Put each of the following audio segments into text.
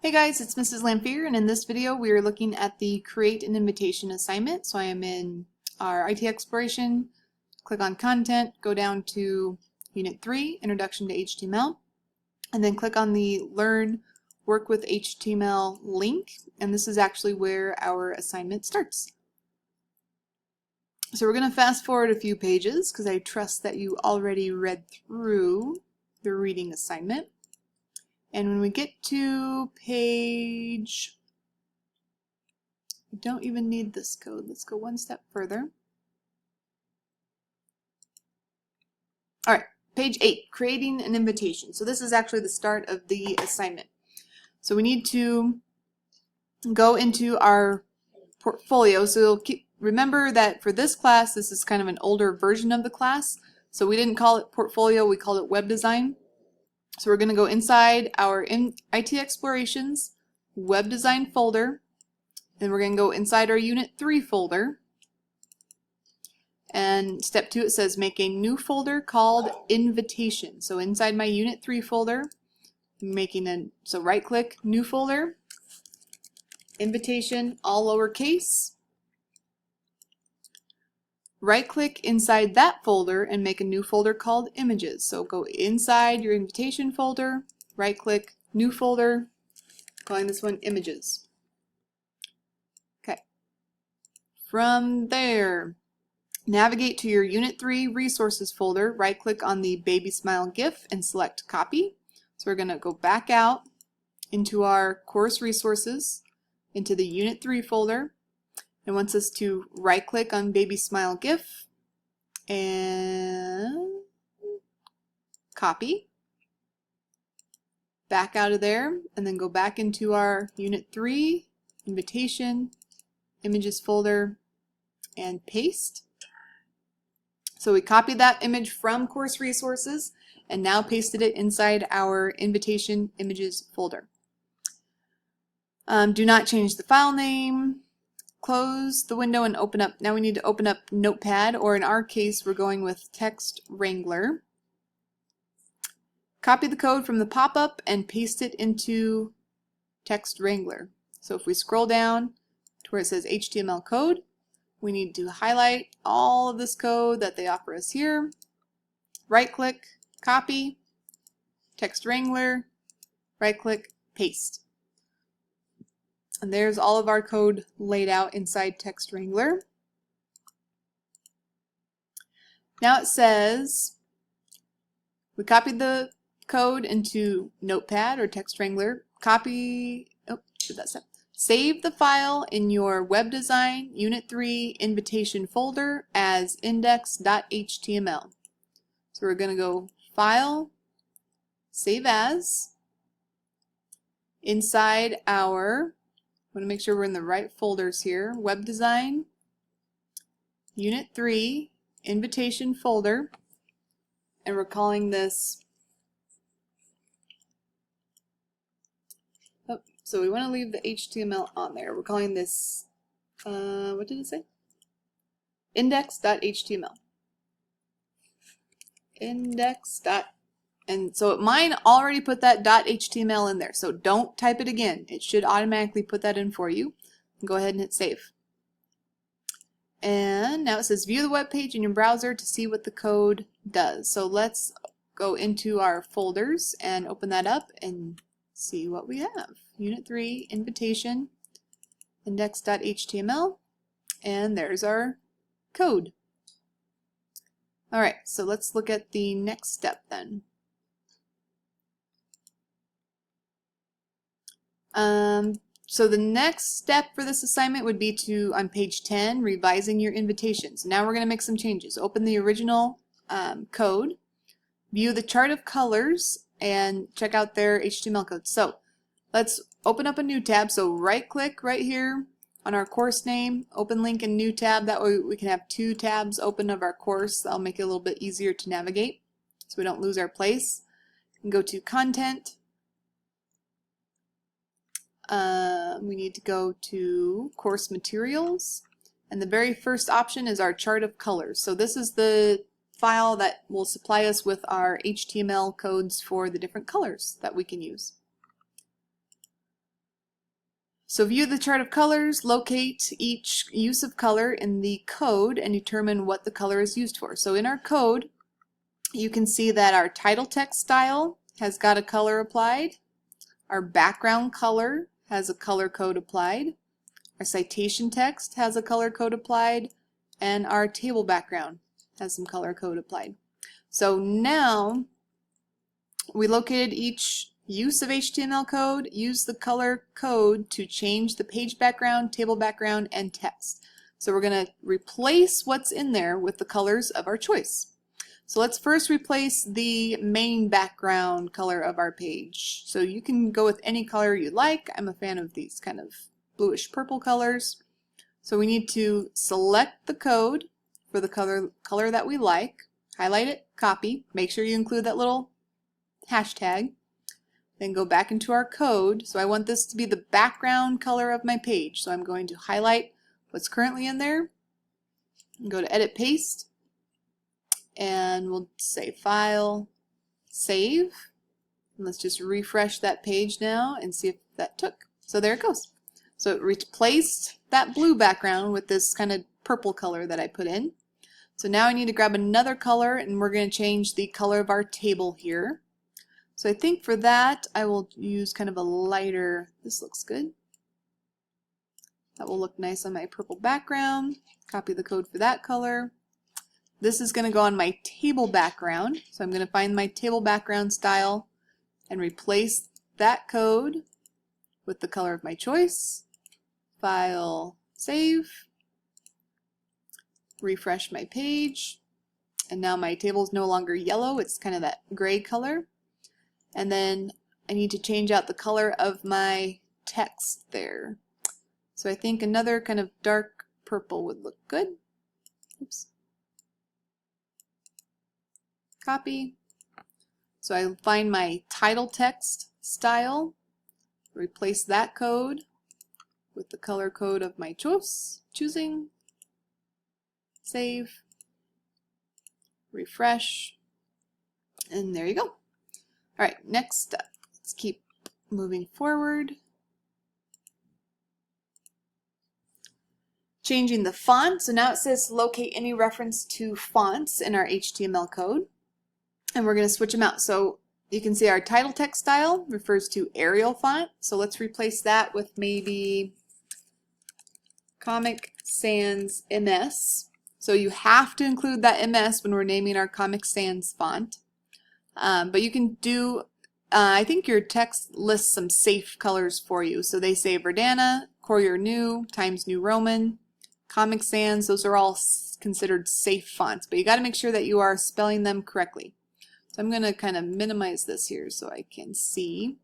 Hey guys, it's Mrs. Lamphere, and in this video we are looking at the Create an Invitation assignment. So I am in our IT Exploration, click on Content, go down to Unit 3, Introduction to HTML, and then click on the Learn Work with HTML link, and this is actually where our assignment starts. So we're going to fast forward a few pages because I trust that you already read through the reading assignment. And when we get to page, we don't even need this code. Let's go one step further. All right, page 8, creating an invitation. So this is actually the start of the assignment. So we need to go into our portfolio. So remember that for this class, this is kind of an older version of the class. So we didn't call it portfolio, we called it web design. So we're going to go inside our IT Explorations web design folder, and we're going to go inside our Unit 3 folder. And step 2, it says make a new folder called Invitation. So inside my Unit 3 folder, I'm making so right click, new folder, Invitation, all lowercase. Right click inside that folder and make a new folder called Images. So go inside your Invitation folder, right click, new folder, calling this one Images. Okay. From there, navigate to your Unit 3 Resources folder, right click on the Baby Smile GIF and select Copy. So we're going to go back out into our Course Resources, into the Unit 3 folder. It wants us to right click on Baby Smile GIF and copy. Back out of there and then go back into our Unit 3 Invitation Images folder and paste. So we copied that image from Course Resources and now pasted it inside our Invitation Images folder. Do not change the file name. Close the window and open up. Now we need to open up Notepad, or in our case we're going with Text Wrangler. Copy the code from the pop-up and paste it into Text Wrangler. So if we scroll down to where it says HTML code, we need to highlight all of this code that they offer us here. Right click, copy, Text Wrangler, right click, paste. And there's all of our code laid out inside Text Wrangler. Now it says we copied the code into Notepad or Text Wrangler. Save the file in your Web Design Unit 3 Invitation folder as index.html. So we're going to go File, Save As. Inside our, I want to make sure we're in the right folders here. Web Design, Unit 3, Invitation folder, and we're calling this, so we want to leave the HTML on there. We're calling this, what did it say? Index.html. And so mine already put that .html in there, so don't type it again. It should automatically put that in for you. Go ahead and hit save. And now it says view the web page in your browser to see what the code does. So let's go into our folders and open that up and see what we have. Unit 3, Invitation, index.html, and there's our code. Alright, so let's look at the next step then. So the next step for this assignment would be to, on page 10, revising your invitation. So now we're going to make some changes. Open the original code, view the chart of colors, and check out their HTML code. So let's open up a new tab. So right click right here on our course name, open link in new tab. That way we can have two tabs open of our course. That'll make it a little bit easier to navigate so we don't lose our place. And go to Content. We need to go to Course Materials, and the very first option is our chart of colors. So this is the file that will supply us with our HTML codes for the different colors that we can use. So view the chart of colors, locate each use of color in the code, and determine what the color is used for. So in our code, you can see that our title text style has got a color applied. Our background color has a color code applied. Our citation text has a color code applied. And our table background has some color code applied. So now we located each use of HTML code, use the color code to change the page background, table background, and text. So we're going to replace what's in there with the colors of our choice. So let's first replace the main background color of our page. So you can go with any color you like. I'm a fan of these kind of bluish purple colors. So we need to select the code for the color that we like, highlight it, copy, make sure you include that little hashtag, then go back into our code. So I want this to be the background color of my page. So I'm going to highlight what's currently in there, and go to Edit Paste, and we'll say File, Save. And let's just refresh that page now and see if that took. So there it goes. So it replaced that blue background with this kind of purple color that I put in. So now I need to grab another color, and we're going to change the color of our table here. So I think for that I will use kind of a lighter, this looks good. That will look nice on my purple background. Copy the code for that color. This is going to go on my table background. So I'm going to find my table background style and replace that code with the color of my choice. File, Save, refresh my page, and now my table is no longer yellow, it's kind of that gray color. And then I need to change out the color of my text there. So I think another kind of dark purple would look good. Oops. Copy. So I find my title text style, replace that code with the color code of my choosing, save, refresh, and there you go. Alright, next step. Let's keep moving forward. Changing the font. So now it says locate any reference to fonts in our HTML code. And we're going to switch them out. So you can see our title text style refers to Arial font. So let's replace that with maybe Comic Sans MS. So you have to include that MS when we're naming our Comic Sans font. But you can do, I think your text lists some safe colors for you. So they say Verdana, Courier New, Times New Roman, Comic Sans, those are all considered safe fonts. But you got to make sure that you are spelling them correctly. So I'm going to kind of minimize this here so I can see.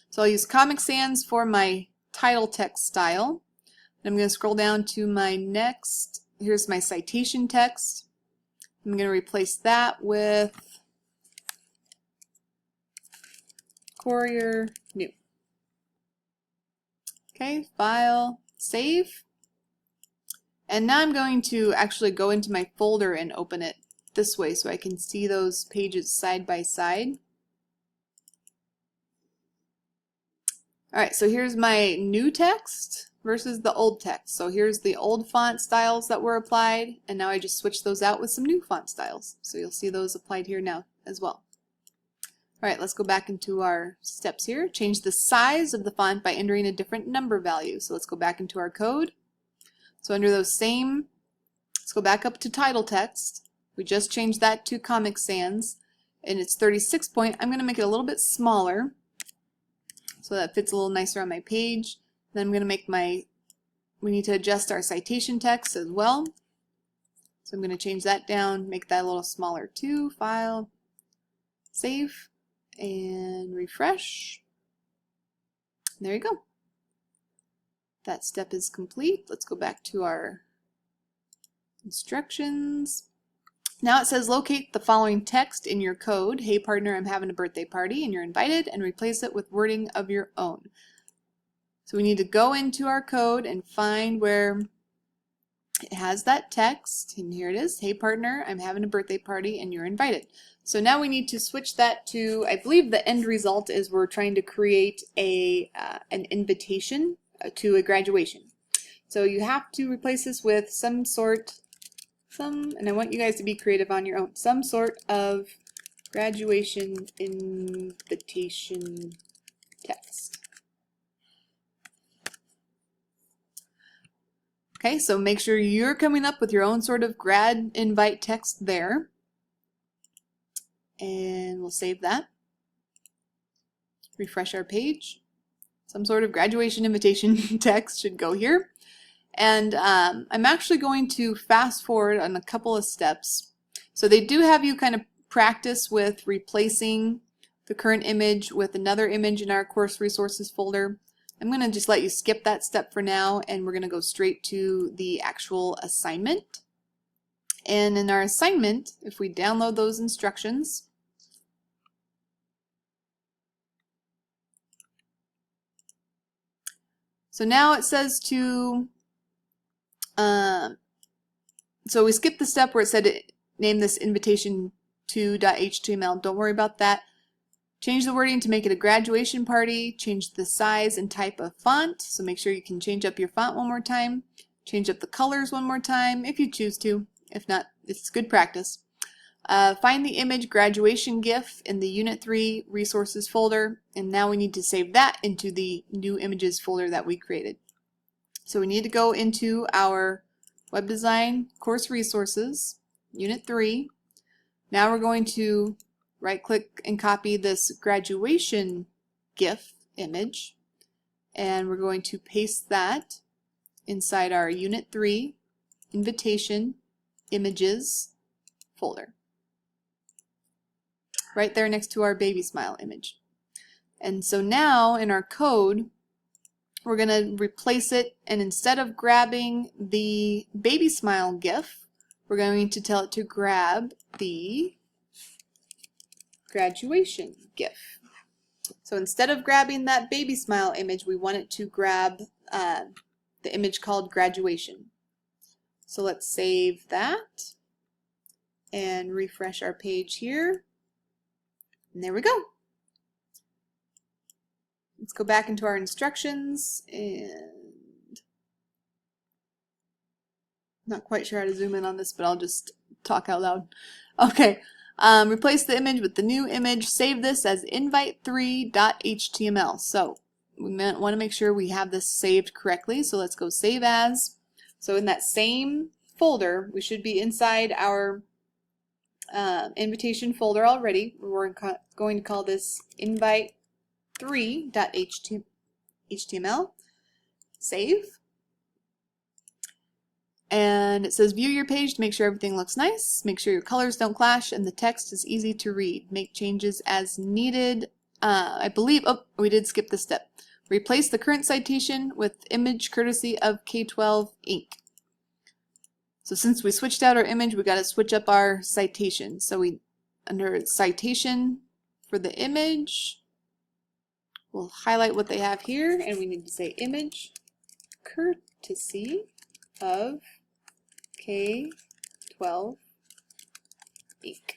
So I'll use Comic Sans for my title text style. I'm going to scroll down to my next, here's my citation text. I'm going to replace that with Courier New. Okay, File, Save. And now I'm going to actually go into my folder and open it this way so I can see those pages side by side. Alright, so here's my new text versus the old text. So here's the old font styles that were applied, and now I just switched those out with some new font styles. So you'll see those applied here now as well. Alright, let's go back into our steps here. Change the size of the font by entering a different number value. So let's go back into our code. So under those same, let's go back up to title text. We just changed that to Comic Sans, and it's 36 point. I'm going to make it a little bit smaller so that fits a little nicer on my page. Then I'm going to make we need to adjust our citation text as well. So I'm going to change that down, make that a little smaller too. File, Save, and refresh. And there you go. That step is complete. Let's go back to our instructions. Now it says locate the following text in your code. Hey partner, I'm having a birthday party and you're invited, and replace it with wording of your own. So we need to go into our code and find where It has that text, and here it is. Hey partner, I'm having a birthday party and you're invited. So now we need to switch that to, I believe the end result is we're trying to create an invitation to a graduation. So you have to replace this with and I want you guys to be creative on your own, some sort of graduation invitation text. Okay, so make sure you're coming up with your own sort of grad invite text there. And we'll save that. Refresh our page. Some sort of graduation invitation text should go here. And I'm actually going to fast forward on a couple of steps. So they do have you kind of practice with replacing the current image with another image in our course resources folder. I'm going to just let you skip that step for now, and we're going to go straight to the actual assignment. And in our assignment, if we download those instructions, so now it says to, so we skipped the step where it said name this invitation2.html. Don't worry about that. Change the wording to make it a graduation party. Change the size and type of font. So make sure you can change up your font one more time. Change up the colors one more time if you choose to. If not, it's good practice. Find the image graduation GIF in the Unit 3 resources folder. And now we need to save that into the new images folder that we created. So we need to go into our web design course resources, Unit 3. Now we're going to right-click and copy this graduation GIF image, and we're going to paste that inside our Unit 3 Invitation Images folder, right there next to our baby smile image. And so now in our code, we're going to replace it, and instead of grabbing the baby smile GIF, we're going to tell it to grab the graduation GIF. So instead of grabbing that baby smile image, we want it to grab the image called graduation. So let's save that and refresh our page here. And there we go. Let's go back into our instructions, and not quite sure how to zoom in on this, but I'll just talk out loud. Okay. Replace the image with the new image. Save this as invite3.html. So we want to make sure we have this saved correctly. So let's go save as. So in that same folder, we should be inside our invitation folder already. We're going to call this invite3.html. Save. And it says view your page to make sure everything looks nice. Make sure your colors don't clash and the text is easy to read. Make changes as needed. I believe, oh, we did skip this step. Replace the current citation with image courtesy of K12 Inc. So since we switched out our image, we got to switch up our citation. So we, under citation for the image, we'll highlight what they have here, and we need to say image courtesy of K12 Inc.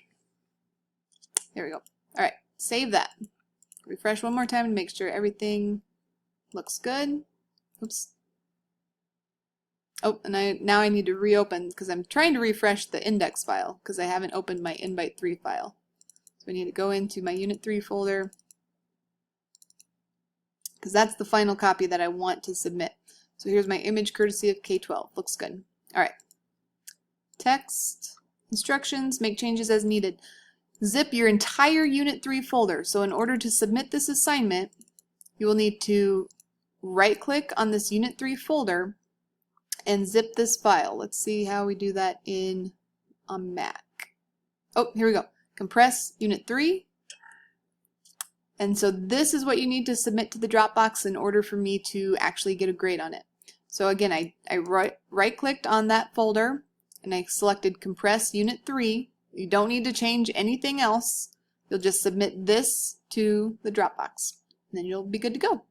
There we go. Alright, save that. Refresh one more time to make sure everything looks good. Oops. Oh, and now I need to reopen because I'm trying to refresh the index file because I haven't opened my invite3 file. So I need to go into my Unit 3 folder because that's the final copy that I want to submit. So here's my image courtesy of K12. Looks good. Alright. Text, instructions, make changes as needed. Zip your entire Unit 3 folder. So in order to submit this assignment, you will need to right-click on this Unit 3 folder and zip this file. Let's see how we do that in a Mac. Oh, here we go. Compress Unit 3. And so this is what you need to submit to the Dropbox in order for me to actually get a grade on it. So again, I right-clicked on that folder and I selected Compress Unit 3. You don't need to change anything else. You'll just submit this to the Dropbox and then you'll be good to go.